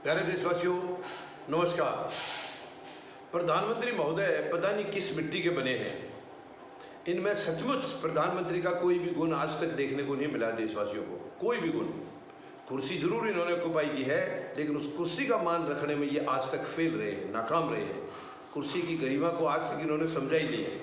प्यारे देशवासियों, नमस्कार। प्रधानमंत्री महोदय पता नहीं किस मिट्टी के बने हैं। इनमें सचमुच प्रधानमंत्री का कोई भी गुण आज तक देखने को नहीं मिला देशवासियों को, कोई भी गुण। कुर्सी जरूर इन्होंने ऑक्युपाई की है, लेकिन उस कुर्सी का मान रखने में ये आज तक फेल रहे हैं, नाकाम रहे हैं। कुर्सी की गरिमा को आज तक इन्होंने समझा ही नहीं है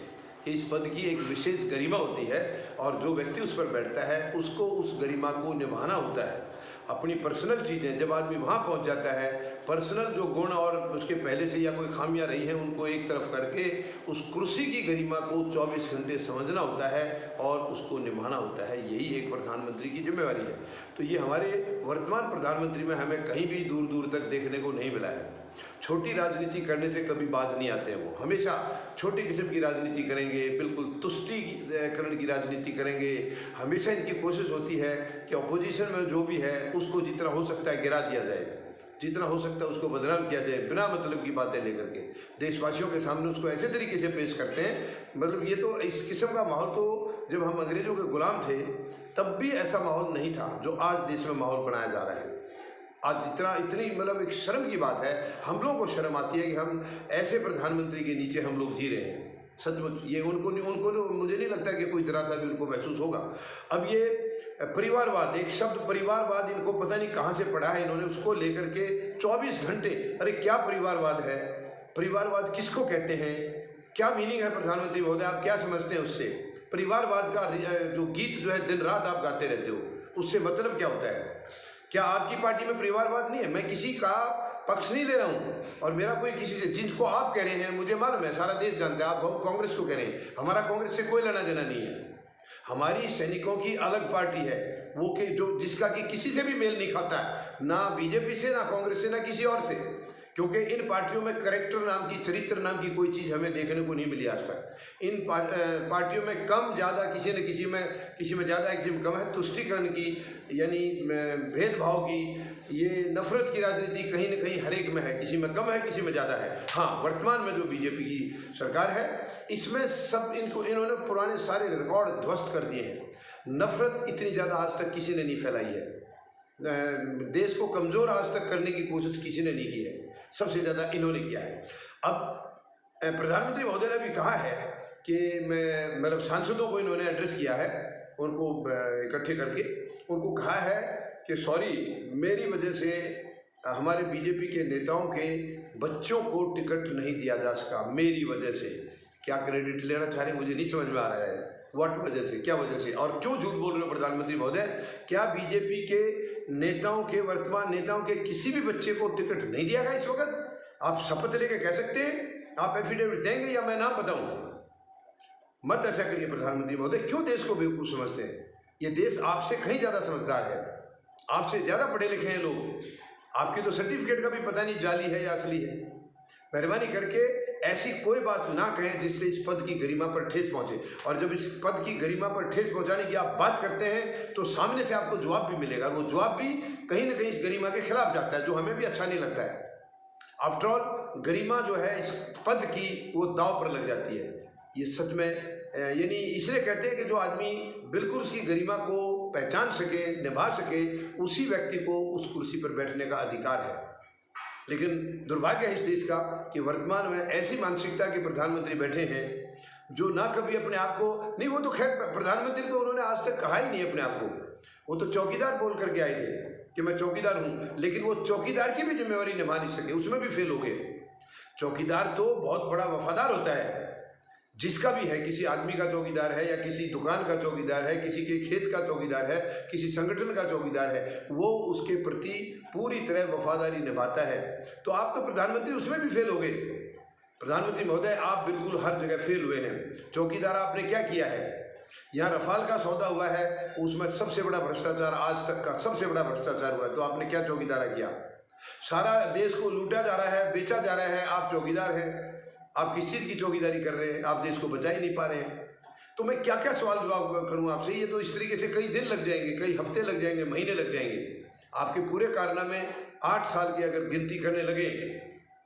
कि इस पद की एक विशेष गरिमा होती है और जो व्यक्ति उस पर बैठता है उसको उस गरिमा को निभाना होता है। अपनी पर्सनल चीज़ें, जब आदमी वहाँ पहुँच जाता है, पर्सनल जो गुण और उसके पहले से या कोई खामियां रही हैं उनको एक तरफ करके उस कुर्सी की गरिमा को 24 घंटे समझना होता है और उसको निभाना होता है। यही एक प्रधानमंत्री की जिम्मेवारी है। तो ये हमारे वर्तमान प्रधानमंत्री में हमें कहीं भी दूर दूर तक देखने को नहीं मिला है। छोटी राजनीति करने से कभी बात नहीं आते हैं। वो हमेशा छोटी किस्म की राजनीति करेंगे, बिल्कुल तुष्टिकरण की राजनीति करेंगे। हमेशा इनकी कोशिश होती है कि अपोजिशन में जो भी है उसको जितना हो सकता है गिरा दिया जाए, जितना हो सकता है उसको बदनाम किया जाए, बिना मतलब की बातें लेकर के देशवासियों के सामने उसको ऐसे तरीके से पेश करते हैं। मतलब ये तो इस किस्म का माहौल तो जब हम अंग्रेजों के गुलाम थे तब भी ऐसा माहौल नहीं था जो आज देश में माहौल बनाया जा रहा है। आज इतनी मतलब एक शर्म की बात है, हम लोगों को शर्म आती है कि हम ऐसे प्रधानमंत्री के नीचे हम लोग जी रहे हैं। सचमुच ये उनको मुझे नहीं लगता कि कोई जरा सा भी उनको महसूस होगा। अब ये परिवारवाद, एक शब्द परिवारवाद इनको पता नहीं कहाँ से पढ़ा है इन्होंने, उसको लेकर के 24 घंटे, अरे क्या परिवारवाद है, परिवारवाद किसको कहते हैं, क्या मीनिंग है प्रधानमंत्री महोदय, आप क्या समझते हैं उससे? परिवारवाद का जो गीत जो है दिन रात आप गाते रहते हो, उससे मतलब क्या होता है? क्या आपकी पार्टी में परिवारवाद नहीं है? मैं किसी का पक्ष नहीं ले रहा हूँ और मेरा कोई किसी से, जिसको आप कह रहे हैं मुझे मालूम है, सारा देश जानता है, आप कांग्रेस को कह रहे हैं, हमारा कांग्रेस से कोई लेना देना नहीं है। हमारी सैनिकों की अलग पार्टी है, वो कि जो जिसका कि किसी से भी मेल नहीं खाता है, ना बीजेपी से, ना कांग्रेस से, ना किसी और से, क्योंकि इन पार्टियों में कैरेक्टर नाम की, चरित्र नाम की कोई चीज़ हमें देखने को नहीं मिली आज तक। इन पार्टियों में कम ज़्यादा किसी न किसी में ज़्यादा, किसी में कम है, तुष्टिकरण की यानी भेदभाव की, ये नफरत की राजनीति कहीं न कहीं हर एक में है, किसी में कम है, किसी में ज़्यादा है। हाँ, वर्तमान में जो बीजेपी की सरकार है इसमें सब इन्होंने पुराने सारे रिकॉर्ड ध्वस्त कर दिए हैं। नफरत इतनी ज़्यादा आज तक किसी ने नहीं फैलाई है, देश को कमज़ोर आज तक करने की कोशिश किसी ने नहीं की है, सबसे ज़्यादा इन्होंने किया है। अब प्रधानमंत्री महोदय ने भी कहा है कि मैं मतलब सांसदों को इन्होंने एड्रेस किया है, उनको इकट्ठे करके उनको कहा है कि सॉरी, मेरी वजह से हमारे बीजेपी के नेताओं के बच्चों को टिकट नहीं दिया जा सका, मेरी वजह से। क्या क्रेडिट लेना चाह रहे मुझे नहीं समझ में आ रहा है, व्हाट वजह से, क्या वजह से, और क्यों झूठ बोल रहे हो प्रधानमंत्री महोदय? क्या बीजेपी के नेताओं के, वर्तमान नेताओं के किसी भी बच्चे को टिकट नहीं दिया गया इस वक्त? आप शपथ लेके कह सकते हैं, आप एफिडेविट देंगे या मैं नाम बताऊं? मत ऐसा करिए प्रधानमंत्री महोदय। क्यों देश को बेवकूफ़ समझते हैं? ये देश आपसे कहीं ज़्यादा समझदार है, आपसे ज़्यादा पढ़े लिखे हैं लोग। आपकी तो सर्टिफिकेट का भी पता नहीं जाली है या असली है। मेहरबानी करके ऐसी कोई बात ना कहें जिससे इस पद की गरिमा पर ठेस पहुंचे, और जब इस पद की गरिमा पर ठेस पहुंचाने की आप बात करते हैं तो सामने से आपको जवाब भी मिलेगा। वो जवाब भी कहीं ना कहीं इस गरिमा के खिलाफ जाता है, जो हमें भी अच्छा नहीं लगता है। आफ्टर ऑल गरिमा जो है इस पद की, वो दाव पर लग जाती है। ये सच में यानी इसलिए कहते हैं कि जो आदमी बिल्कुल उसकी गरिमा को पहचान सके, निभा सके, उसी व्यक्ति को उस कुर्सी पर बैठने का अधिकार है। लेकिन दुर्भाग्य है इस देश का कि वर्तमान में ऐसी मानसिकता के प्रधानमंत्री बैठे हैं जो ना कभी अपने आप को, नहीं वो तो खैर प्रधानमंत्री तो उन्होंने आज तक कहा ही नहीं अपने आप को, वो तो चौकीदार बोल करके आए थे कि मैं चौकीदार हूँ, लेकिन वो चौकीदार की भी जिम्मेवारी निभा नहीं सके, उसमें भी फेल हो गए। चौकीदार तो बहुत बड़ा वफादार होता है, जिसका भी है, किसी आदमी का चौकीदार है या किसी दुकान का चौकीदार है, किसी के खेत का चौकीदार है, किसी संगठन का चौकीदार है, वो उसके प्रति पूरी तरह वफादारी निभाता है। तो आप तो प्रधानमंत्री उसमें भी फेल हो गए। प्रधानमंत्री महोदय, आप बिल्कुल हर जगह फेल हुए हैं। चौकीदार आपने क्या किया है? यहाँ रफाल का सौदा हुआ है, उसमें सबसे बड़ा भ्रष्टाचार, आज तक का सबसे बड़ा भ्रष्टाचार हुआ है, तो आपने क्या चौकीदारा किया? सारा देश को लूटा जा रहा है, बेचा जा रहा है, आप चौकीदार हैं। आप किस चीज़ की चौकीदारी कर रहे हैं? आप देश को बचा ही नहीं पा रहे हैं। तो मैं क्या क्या सवाल जवाब करूं आपसे? ये तो इस तरीके से कई दिन लग जाएंगे, कई हफ्ते लग जाएंगे, महीने लग जाएंगे। आपके पूरे कारनामे 8 साल की अगर गिनती करने लगे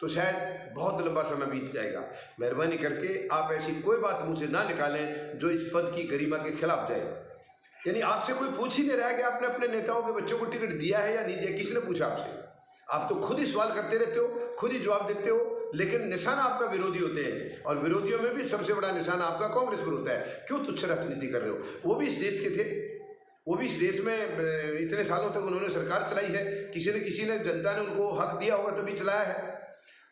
तो शायद बहुत लंबा समय बीत जाएगा। मेहरबानी करके आप ऐसी कोई बात मुझे ना निकालें जो इस पद की गरिमा के खिलाफ जाए। यानी आपसे कोई पूछ ही नहीं रहा है कि आपने अपने नेताओं के बच्चों को टिकट दिया है या नहीं दिया। किसने पूछा आपसे? आप तो खुद ही सवाल करते रहते हो, खुद ही जवाब देते हो, लेकिन निशाना आपका विरोधी होते हैं, और विरोधियों में भी सबसे बड़ा निशाना आपका कांग्रेस पर होता है। क्यों तुच्छ राजनीति कर रहे हो? वो भी इस देश के थे, वो भी इस देश में इतने सालों तक उन्होंने सरकार चलाई है, किसी ने जनता ने उनको हक दिया होगा तभी चलाया है,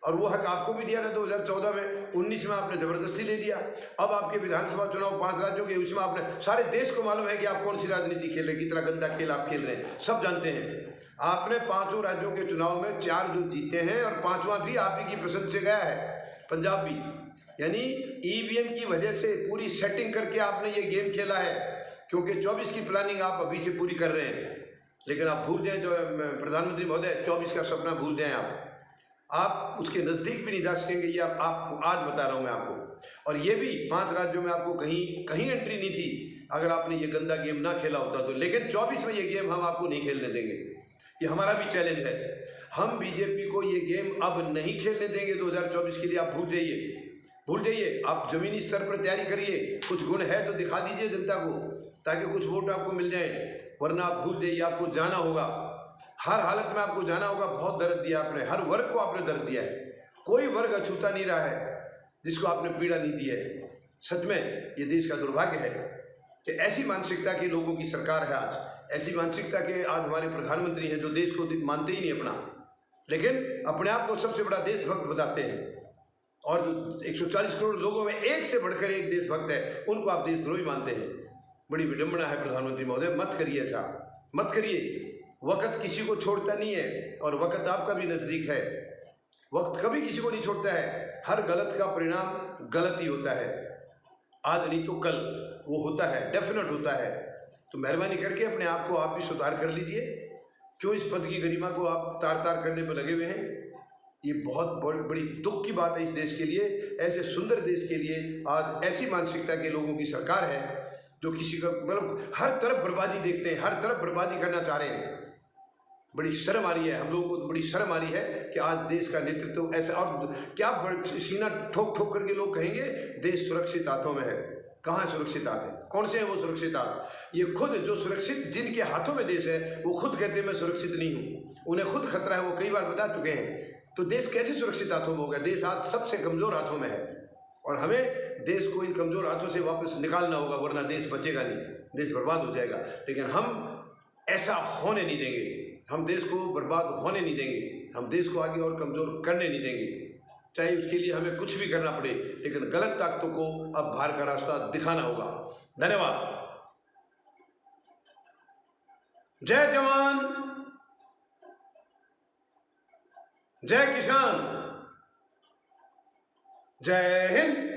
और वो हक आपको भी दिया था 2014 में। 19 में आपने ज़बरदस्ती ले दिया। अब आपके विधानसभा चुनाव 5 राज्यों के, उसमें आपने, सारे देश को मालूम है कि आप कौन सी राजनीति खेल रहे हैं, कितना गंदा खेल आप खेल रहे हैं, सब जानते हैं। आपने 5 राज्यों के चुनाव में 4 जो जीते हैं, और 5वां भी आप ही की पसंद से गया है, पंजाब भी। यानी ईवीएम की वजह से पूरी सेटिंग करके आपने ये गेम खेला है, क्योंकि 24 की प्लानिंग आप अभी से पूरी कर रहे हैं। लेकिन आप भूल जाएं, जो प्रधानमंत्री महोदय, 24 का सपना भूल जाएं आप उसके नज़दीक भी नहीं जा सकेंगे। ये आप आज बता रहा हूँ मैं आपको। और ये भी 5 राज्यों में आपको कहीं एंट्री नहीं थी अगर आपने ये गंदा गेम ना खेला होता तो। लेकिन 24 में ये गेम हम आपको नहीं खेलने देंगे, ये हमारा भी चैलेंज है। हम बीजेपी को ये गेम अब नहीं खेलने देंगे 2024 के लिए। आप भूल जाइए, आप ज़मीनी स्तर पर तैयारी करिए, कुछ गुण है तो दिखा दीजिए जनता को, ताकि कुछ वोट आपको मिल जाए। वरना आप भूल जाइए, आपको जाना होगा, हर हालत में आपको जाना होगा। बहुत दर्द दिया आपने, हर वर्ग को आपने दर्द दिया है, कोई वर्ग अछूता नहीं रहा है जिसको आपने पीड़ा नहीं दी है। सच में ये देश का दुर्भाग्य है कि ऐसी मानसिकता के लोगों की सरकार है आज, ऐसी मानसिकता के आज हमारे प्रधानमंत्री हैं जो देश को मानते ही नहीं अपना, लेकिन अपने आप को सबसे बड़ा देशभक्त बताते हैं। और जो 140 करोड़ लोगों में एक से बढ़कर एक देशभक्त है, उनको आप देशद्रोही मानते हैं। बड़ी विडंबना है प्रधानमंत्री महोदय, मत करिए ऐसा, मत करिए। वक्त किसी को छोड़ता नहीं है, और वक्त आपका भी नज़दीक है। वक्त कभी किसी को नहीं छोड़ता है, हर गलत का परिणाम गलत ही होता है। आज नहीं तो कल वो होता है, डेफिनेट होता है। तो मेहरबानी करके अपने आप को आप भी सुधार कर लीजिए। क्यों इस पद की गरिमा को आप तार तार करने पर लगे हुए हैं? ये बहुत बड़ी दुख की बात है इस देश के लिए, ऐसे सुंदर देश के लिए आज ऐसी मानसिकता के लोगों की सरकार है जो किसी का मतलब हर तरफ बर्बादी देखते हैं, हर तरफ बर्बादी करना चाह रहे हैं। बड़ी शर्म आ रही है, हम लोगों को बड़ी शर्म आ रही है कि आज देश का नेतृत्व ऐसा। और क्या सीना ठोक ठोक करके लोग कहेंगे देश सुरक्षित हाथों में है। कहाँ सुरक्षित हाथ है? कौन से हैं वो सुरक्षित हाथ? ये खुद जो सुरक्षित, जिनके हाथों में देश है, वो खुद कहते हैं मैं सुरक्षित नहीं हूँ, उन्हें खुद खतरा है, वो कई बार बता चुके हैं। तो देश कैसे सुरक्षित हाथों में होगा? देश आज सबसे कमज़ोर हाथों में है, और हमें देश को इन कमज़ोर हाथों से वापस निकालना होगा, वरना देश बचेगा नहीं, देश बर्बाद हो जाएगा। लेकिन हम ऐसा होने नहीं देंगे, हम देश को बर्बाद होने नहीं देंगे, हम देश को आगे और कमज़ोर करने नहीं देंगे, चाहे उसके लिए हमें कुछ भी करना पड़े। लेकिन गलत ताकतों को अब बाहर का रास्ता दिखाना होगा। धन्यवाद। जय जवान, जय किसान, जय हिंद।